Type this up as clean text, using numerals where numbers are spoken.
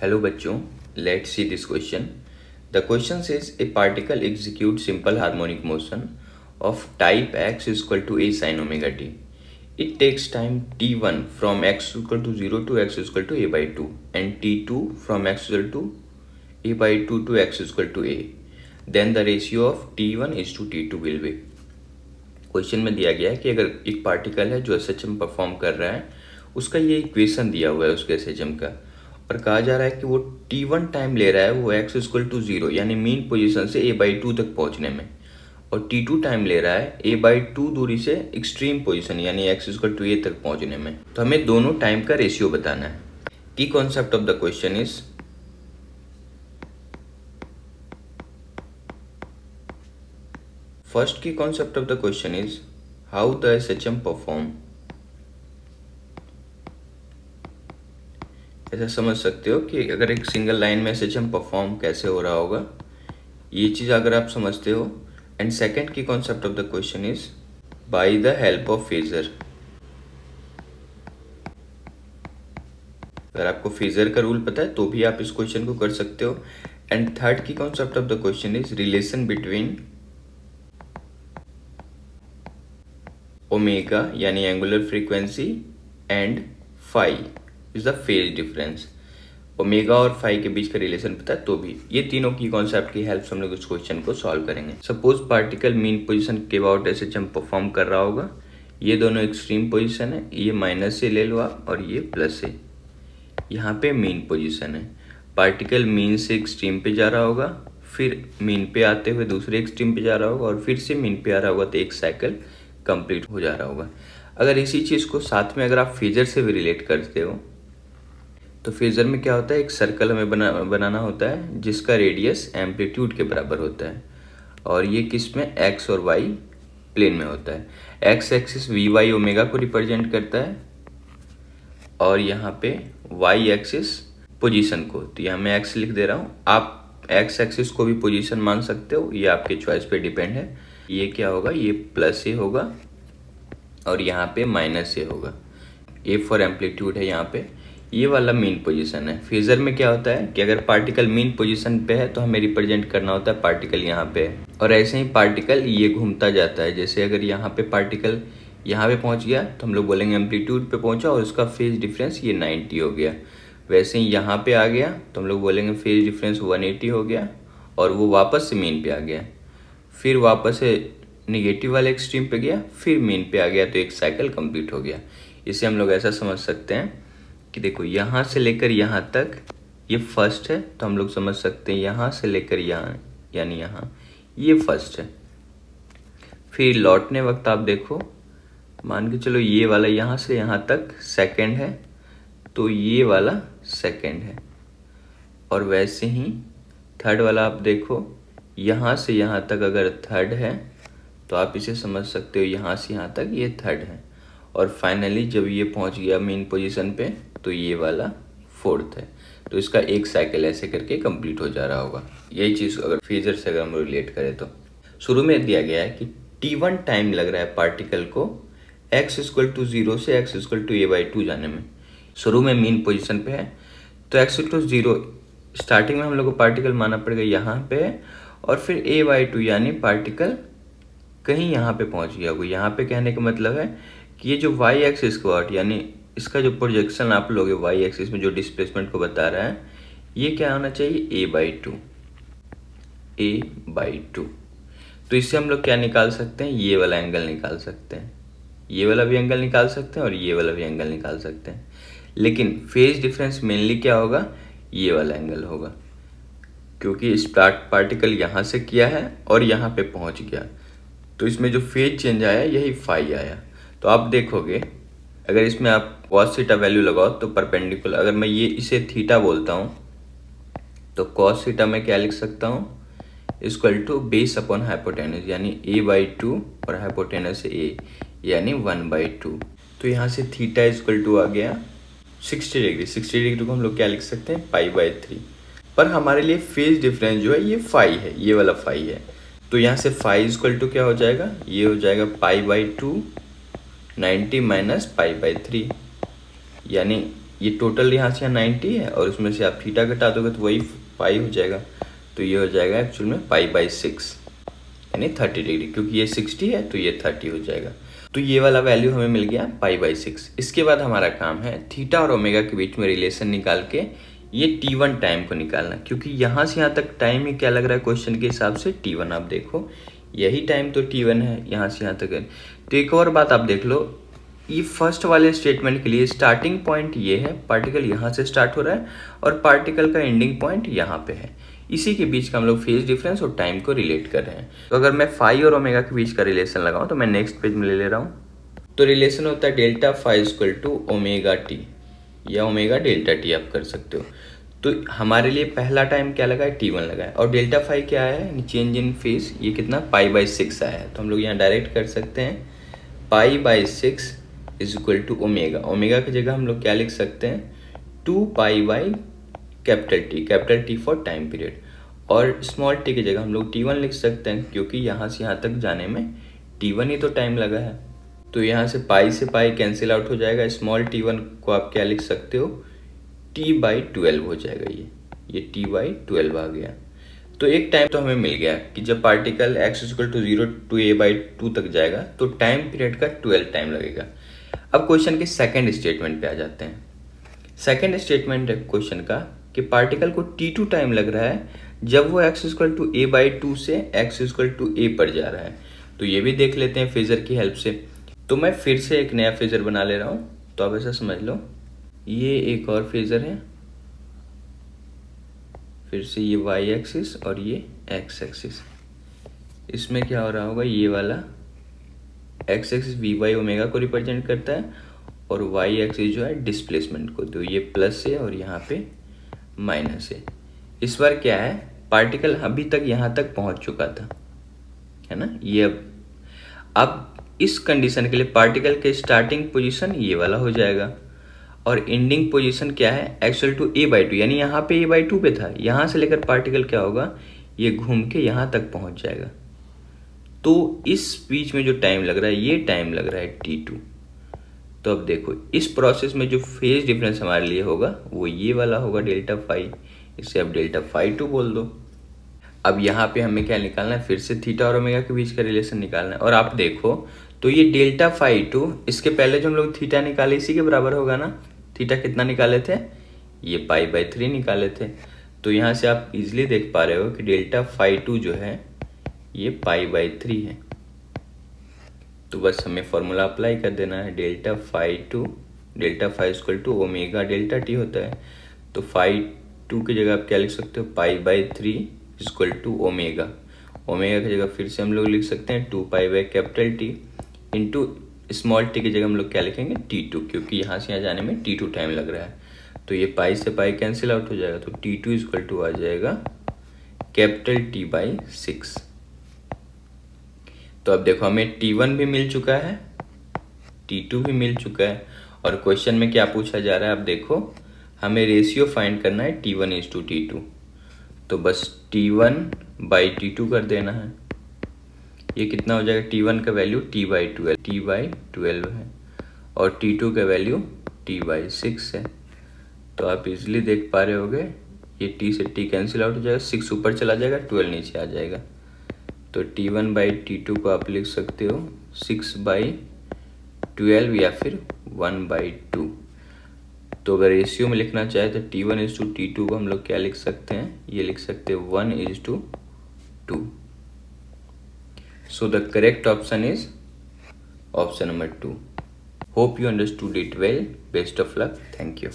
Hello बच्चों, let's see this question. The question says a particle executes simple harmonic motion of type x is equal to a sin omega t. It takes time t1 from x is equal to 0 to x is equal to a by 2 and t2 from x is equal to a by 2 to x is equal to a. Then the ratio of t1 is to t2 will be. Question में दिया गया है कि अगर एक particle है जो SHM perform कर रहा है, उसका ये इक्वेशन दिया हुआ है उसके एसएचएम का, और कहा जा रहा है कि वो t1 टाइम ले रहा है वो x इक्वल टू 0 यानी मीन पोजीशन से a बाई 2 तक पहुंचने में, और t2 टाइम ले रहा है a बाई 2 दूरी से एक्सट्रीम पोजीशन यानी x इक्वल टू a तक पहुंचने में। तो हमें दोनों टाइम का रेशियो बताना है। की concept of the question is First key concept of the question is how the SHM perform. ऐसा समझ सकते हो कि अगर एक सिंगल लाइन में SHM परफॉर्म कैसे हो रहा होगा, ये चीज़ अगर आप समझते हो। एंड सेकेंड की concept of the question is by the help of phasor. अगर आपको फेजर का रूल पता है तो भी आप इस क्वेश्चन को कर सकते हो। एंड थर्ड की concept of the question is relation between omega यानी angular frequency and phi is the phase difference. Omega और फाई के बीच का रिलेशन पता है तो भी। ये तीनों की कॉन्सेप्ट की हेल्प से हम लोग इस क्वेश्चन को सॉल्व करेंगे। सपोज पार्टिकल मीन पोजीशन के अबाउट एसएचएम परफॉर्म कर रहा होगा। ये दोनों एक्सट्रीम पोजीशन है, ये माइनस से ले लो आप और ये प्लस से। यहाँ पे मीन पोजीशन है, पार्टिकल मीन से एक्सट्रीम पे जा रहा होगा, फिर मीन पे आते हुए दूसरे एक्सट्रीम पे जा रहा होगा और फिर से मीन पे आ रहा होगा, तो एक साइकिल कंप्लीट हो जा रहा होगा। अगर इसी चीज़ को साथ में अगर आप फेजर से भी रिलेट करते हो तो फेजर में क्या होता है, एक सर्कल हमें बनाना होता है जिसका रेडियस एम्पलीट्यूड के बराबर होता है, और ये किस में एक्स और वाई प्लेन में होता है। X axis V Y omega को रिप्रेजेंट करता है और यहाँ पे वाई एक्सिस पोजीशन को। तो यहाँ मैं एक्स लिख दे रहा हूँ, आप एक्स एक्सिस को भी पोजीशन मान सकते हो, ये आपके चॉइस पे डिपेंड है। ये क्या होगा, ये प्लस ए होगा और यहाँ पे माइनस ए होगा। ए फॉर एम्पलीट्यूड है यहाँ पे। ये वाला मीन पोजीशन है। फेजर में क्या होता है कि अगर पार्टिकल मीन पोजीशन पे है तो हमें रिप्रेजेंट करना होता है पार्टिकल यहाँ पे है, और ऐसे ही पार्टिकल ये घूमता जाता है। जैसे अगर यहाँ पे पार्टिकल यहाँ पे पहुँच गया तो हम लोग बोलेंगे एम्पलीट्यूड पे पहुँचा और उसका फेज डिफरेंस ये 90 हो गया। वैसे ही यहाँ पे आ गया तो हम लोग बोलेंगे फेज डिफरेंस 180 हो गया और वो वापस से मीन पे आ गया, फिर वापस से निगेटिव वाले एक्सट्रीम पे गया, फिर मीन पे आ गया, तो एक साइकिल कंप्लीट हो गया। इसे हम लोग ऐसा समझ सकते हैं कि देखो यहाँ से लेकर यहाँ तक ये फर्स्ट है, तो हम लोग समझ सकते हैं यहाँ से लेकर यहाँ यानी यहाँ ये फर्स्ट है। फिर लौटने वक्त आप देखो, मान के चलो ये वाला यहाँ से यहाँ तक सेकंड है, तो ये वाला सेकंड है। और वैसे ही थर्ड वाला आप देखो, यहाँ से यहाँ तक अगर थर्ड है तो आप इसे समझ सकते हो यहाँ से यहाँ तक ये थर्ड है, और फाइनली जब ये पहुँच गया मेन पोजीशन पे तो ये वाला फोर्थ है। तो इसका एक साइकिल ऐसे करके कंप्लीट हो जा रहा होगा। यही चीज़ अगर फेजर से अगर हम रिलेट करें तो शुरू में दिया गया है कि t1 टाइम लग रहा है पार्टिकल को x इक्वल टू 0 से x equal to a by 2 जाने में। शुरू में मीन पोजीशन पे है तो x इक्वल टू 0 स्टार्टिंग में हम लोग को पार्टिकल मानना पड़ेगा यहाँ पे, और फिर a बाई 2 यानी पार्टिकल कहीं यहाँ पे पहुँच गया होगा। यहाँ पे कहने का मतलब है कि ये जो वाई एक्सिस स्क्वायर यानी इसका जो प्रोजेक्शन आप लोगे वाई एक्सिस में जो डिस्प्लेसमेंट को बता रहा है, ये क्या होना चाहिए, a बाई 2। तो इससे हम लोग क्या निकाल सकते हैं, ये वाला एंगल निकाल सकते हैं, ये वाला भी एंगल निकाल सकते हैं और ये वाला भी एंगल निकाल सकते हैं। लेकिन फेज डिफरेंस मेनली क्या होगा, ये वाला एंगल होगा, क्योंकि स्टार्ट पार्टिकल यहाँ से किया है और यहाँ पे पहुँच गया, तो इसमें जो फेज चेंज आया यही फाई आया। तो आप देखोगे अगर इसमें आप कॉस थीटा वैल्यू लगाओ तो परपेंडिकुलर, अगर मैं ये इसे थीटा बोलता हूँ तो कॉस थीटा में क्या लिख सकता हूँ, equal to base upon hypotenuse यानी a बाई 2 और हाइपोटेनस a यानी 1 बाई 2। तो यहाँ से थीटा इक्वल टू आ गया 60 डिग्री। 60 डिग्री को हम लोग क्या लिख सकते हैं, पाई बाई 3। पर हमारे लिए फेज डिफरेंस जो है ये फाई है, ये वाला फाई है। तो यहाँ से फाई इक्वल टू क्या हो जाएगा, ये हो जाएगा pi by 2 90 minus pi by 3, यानी ये टोटल यहाँ से यहाँ 90 है और उसमें से आप थीटा घटा दोगे तो वही पाई हो जाएगा। तो ये हो जाएगा एक्चुअल में π/6 यानी 30 डिग्री, क्योंकि ये 60 है तो ये 30 हो जाएगा। तो ये वाला वैल्यू हमें मिल गया π/6। इसके बाद हमारा काम है थीटा और ओमेगा के बीच में रिलेशन निकाल के ये T1 टाइम को निकालना, क्योंकि यहाँ से यहाँ तक टाइम ही क्या लग रहा है क्वेश्चन के हिसाब से T1। आप देखो यही टाइम तो T1 है, यहाँ से यहाँ तक है। तो एक और बात आप देख लो, ये फर्स्ट वाले स्टेटमेंट के लिए स्टार्टिंग पॉइंट ये है, पार्टिकल यहाँ से स्टार्ट हो रहा है और पार्टिकल का एंडिंग पॉइंट यहाँ पे है। इसी के बीच का हम लोग फेज डिफरेंस और टाइम को रिलेट कर रहे हैं। तो अगर मैं फाई और ओमेगा के बीच का रिलेशन लगाऊं तो मैं नेक्स्ट पेज में ले रहा हूँ। तो रिलेशन होता है delta phi equal to omega T या ओमेगा डेल्टा टी आप कर सकते हो। तो हमारे लिए पहला टाइम क्या लगा है, T1 लगा है, और डेल्टा फाई क्या है, चेंज इन फेज, ये कितना π/6 आया है। तो हम लोग यहाँ डायरेक्ट कर सकते हैं π/6 is equal to omega. Omega की जगह हम लोग क्या लिख सकते हैं, 2π/कैपिटल टी फॉर टाइम पीरियड, और स्मॉल टी की जगह हम लोग T1 लिख सकते हैं, क्योंकि यहाँ से यहाँ तक जाने में T1 ही तो टाइम लगा है। तो यहाँ से पाई से पाई कैंसिल आउट हो जाएगा। स्मॉल T1 को आप क्या लिख सकते हो, T/12 हो जाएगा। ये T/12 आ गया। तो एक टाइम तो हमें मिल गया कि जब particle x equal to 0 to a/2 तक जाएगा तो टाइम पीरियड का 12 टाइम लगेगा। अब क्वेश्चन के सेकंड स्टेटमेंट पे आ जाते हैं। सेकंड स्टेटमेंट है क्वेश्चन का कि पार्टिकल को T2 टाइम लग रहा है जब वो x इक्वल टू a/2 से x इक्वल टू a पर जा रहा है। तो ये भी देख लेते हैं फेजर की हेल्प से। तो मैं फिर से एक नया फेजर बना ले रहा हूँ, तो आप ऐसा समझ लो ये एक और फेजर है, फिर से ये y एक्सिस और ये x एक्सिस। इसमें क्या हो रहा होगा, ये वाला x एक्सिस vy ओमेगा को रिप्रेजेंट करता है और y एक्सिस जो है डिस्प्लेसमेंट को। तो ये प्लस है और यहाँ पे माइनस है। इस बार क्या है, पार्टिकल अभी तक यहाँ तक पहुँच चुका था, है ना। ये अब इस कंडीशन के लिए पार्टिकल के स्टार्टिंग पोजीशन ये वाला हो जाएगा और एंडिंग पोजीशन क्या है, एक्चुअल टू a/2, यानी यहाँ पे a/2 पे था। यहाँ से लेकर पार्टिकल क्या होगा, ये घूम के यहाँ तक पहुँच जाएगा। तो इस बीच में जो टाइम लग रहा है ये टाइम लग रहा है T2। तो अब देखो इस प्रोसेस में जो फेज डिफरेंस हमारे लिए होगा वो ये वाला होगा डेल्टा फाई। इसे अब डेल्टा फाई 2 बोल दो। अब यहाँ पे हमें क्या निकालना है, फिर से थीटा और ओमेगा के बीच का रिलेशन निकालना है। और आप देखो तो ये डेल्टा फाई 2, इसके पहले जो हम लोग थीटा निकाले इसी के बराबर होगा ना। थीटा कितना निकाले थे, ये π/3 निकाले थे। तो यहाँ से आप इजीली देख पा रहे हो कि डेल्टा फाई 2 जो है ये π/3 है। तो बस हमें फॉर्मूला अप्लाई कर देना है, delta phi equal to omega delta T होता है। तो फाई 2 की जगह आप क्या लिख सकते हो, π/3 इक्वल टू ओमेगा। ओमेगा की जगह फिर से हम लोग लिख सकते हैं 2π/कैपिटल टी इंटू स्मॉल टी की जगह हम लोग क्या लिखेंगे, T2, क्योंकि यहाँ से यहाँ जाने में T2 टाइम लग रहा है। तो ये पाई से पाई कैंसिल आउट हो जाएगा। तो T2 इक्वल टू आ जाएगा कैपिटल T/6। तो अब देखो हमें T1 भी मिल चुका है, T2 भी मिल चुका है, और क्वेश्चन में क्या पूछा जा रहा है, अब देखो हमें रेशियो फाइंड करना है T1:T2। तो बस T1/T2 कर देना है। ये कितना हो जाएगा, T1 का वैल्यू T/12 है और T2 का वैल्यू T/6 है। तो आप इजीली देख पा रहे होगे ये T से T कैंसिल आउट हो जाएगा, 6 ऊपर चला जाएगा, 12 नीचे आ जाएगा। तो T1/T2 को आप लिख सकते हो 6/12 या फिर 1/2। तो अगर रेशियो में लिखना चाहे तो T1:T2 को हम लोग क्या लिख सकते हैं, ये लिख सकते हैं 1:2। So the correct option is option number 2. Hope you understood it well. Best of luck. Thank you.